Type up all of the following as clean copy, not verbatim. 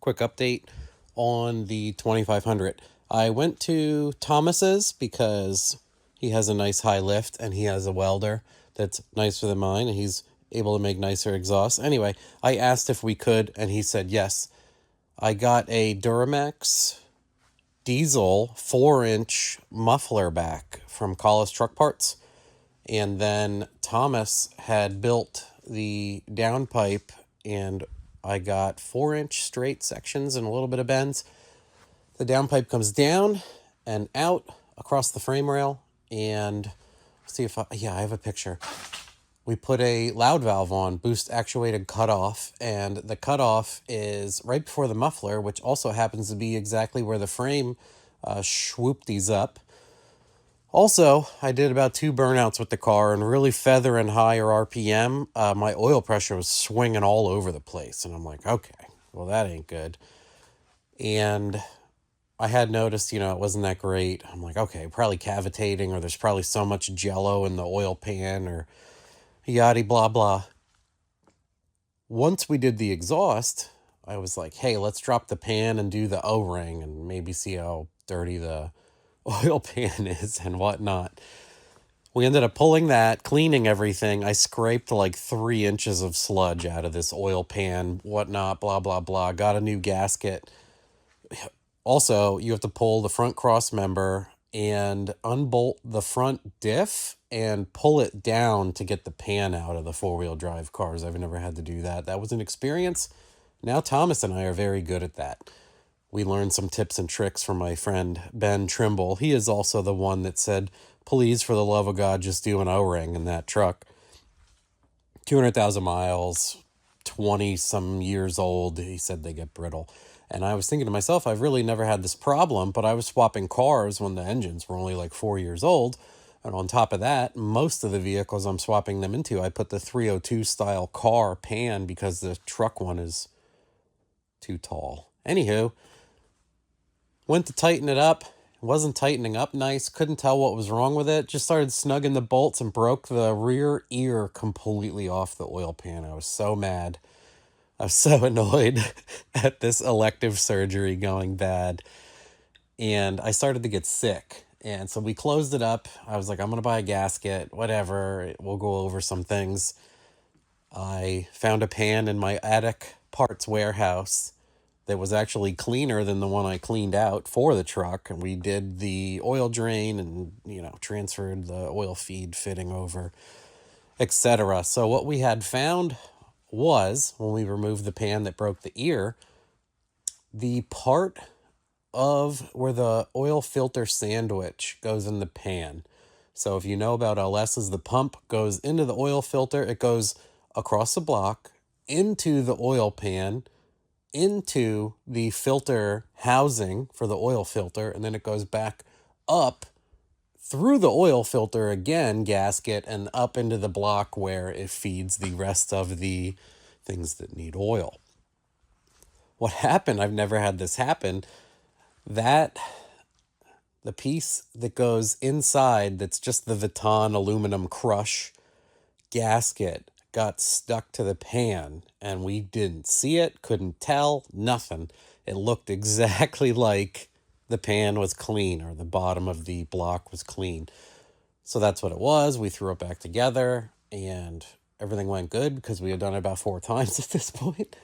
quick update on the 2500. I went to Thomas's because he has a nice high lift and he has a welder that's nicer than mine, and he's able to make nicer exhausts. Anyway, I asked if we could, and he said yes. I got a Duramax diesel 4-inch muffler back from Collis Truck Parts, and then Thomas had built the downpipe, and I got 4-inch straight sections and a little bit of bends. The downpipe comes down and out across the frame rail, and see if I have a picture. We put a loud valve on, boost actuated cutoff, and the cutoff is right before the muffler, which also happens to be exactly where the frame swooped these up. Also, I did about 2 burnouts with the car, and really feathering higher RPM, my oil pressure was swinging all over the place, and I'm like, okay, well, that ain't good. And I had noticed, it wasn't that great. I'm like, okay, probably cavitating, or there's probably so much jello in the oil pan, or yada blah blah. Once we did the exhaust, I was like, hey, let's drop the pan and do the O-ring and maybe see how dirty the oil pan is and whatnot. We ended up pulling that, cleaning everything. I scraped like 3 inches of sludge out of this oil pan, whatnot, blah blah blah. Got a new gasket. Also, you have to pull the front cross member and unbolt the front diff and pull it down to get the pan out of the 4-wheel drive cars. I've never had to do that. That was an experience. Now Thomas and I are very good at that. We learned some tips and tricks from my friend Ben Trimble. He is also the one that said, please, for the love of God, just do an O-ring in that truck. 200,000 miles, 20-some years old. He said they get brittle. And I was thinking to myself, I've really never had this problem, but I was swapping cars when the engines were only like 4 years old. And on top of that, most of the vehicles I'm swapping them into, I put the 302 style car pan because the truck one is too tall. Anywho, went to tighten it up. It wasn't tightening up nice. Couldn't tell what was wrong with it. Just started snugging the bolts and broke the rear ear completely off the oil pan. I was so mad. I was so annoyed at this elective surgery going bad. And I started to get sick. And so we closed it up. I was like, I'm going to buy a gasket, whatever. We'll go over some things. I found a pan in my attic parts warehouse that was actually cleaner than the one I cleaned out for the truck. And we did the oil drain and, transferred the oil feed fitting over, etc. So what we had found was, when we removed the pan that broke the ear, the part of where the oil filter sandwich goes in the pan. So if you know about LS's, the pump goes into the oil filter. It goes across the block, into the oil pan, into the filter housing for the oil filter, and then it goes back up through the oil filter again, gasket, and up into the block where it feeds the rest of the things that need oil. What happened, I've never had this happen, that the piece that goes inside, that's just the Vuitton aluminum crush gasket, got stuck to the pan, and we didn't see it, couldn't tell, nothing. It looked exactly like the pan was clean, or the bottom of the block was clean. So that's what it was. We threw it back together, and everything went good because we had done it about 4 times at this point.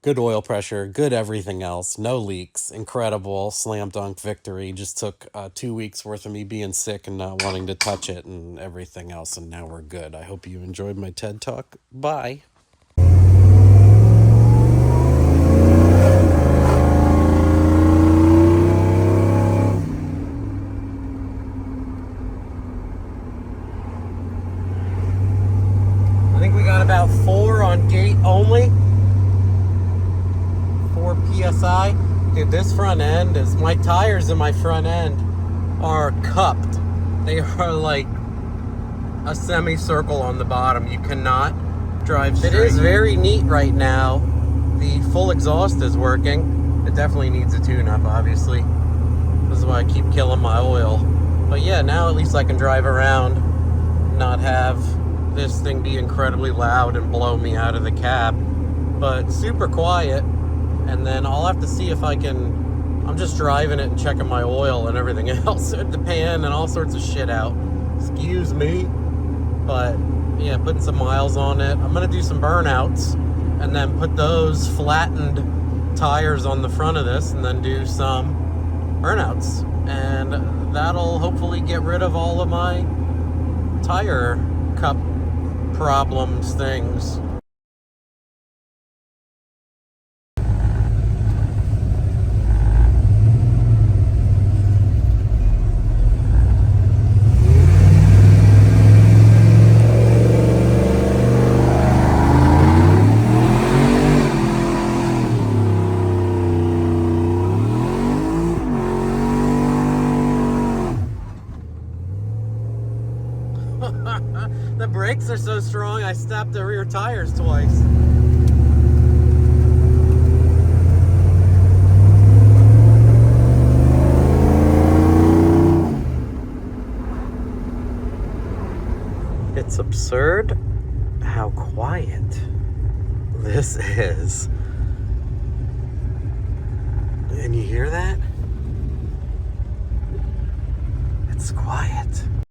Good oil pressure, good everything else, no leaks, incredible, slam dunk victory. Just took 2 weeks worth of me being sick and not wanting to touch it and everything else, and now we're good. I hope you enjoyed my TED Talk. Bye. I think we got about 4 on gate only. 4 PSI. Dude, this front end is, my tires in my front end are cupped. They are like a semicircle on the bottom. You cannot drive straight. It is very neat right now. The full exhaust is working. It definitely needs a tune-up, obviously. This is why I keep killing my oil. But yeah, now at least I can drive around, not have this thing be incredibly loud and blow me out of the cab. But super quiet. And then I'll have to see if I can... I'm just driving it and checking my oil and everything else. The pan and all sorts of shit out. Excuse me. But, yeah, putting some miles on it. I'm going to do some burnouts. And then put those flattened tires on the front of this. And then do some burnouts. And that'll hopefully get rid of all of my tire cup problems things. The brakes are so strong, I stopped the rear tires twice. It's absurd how quiet this is. And you hear that? It's quiet.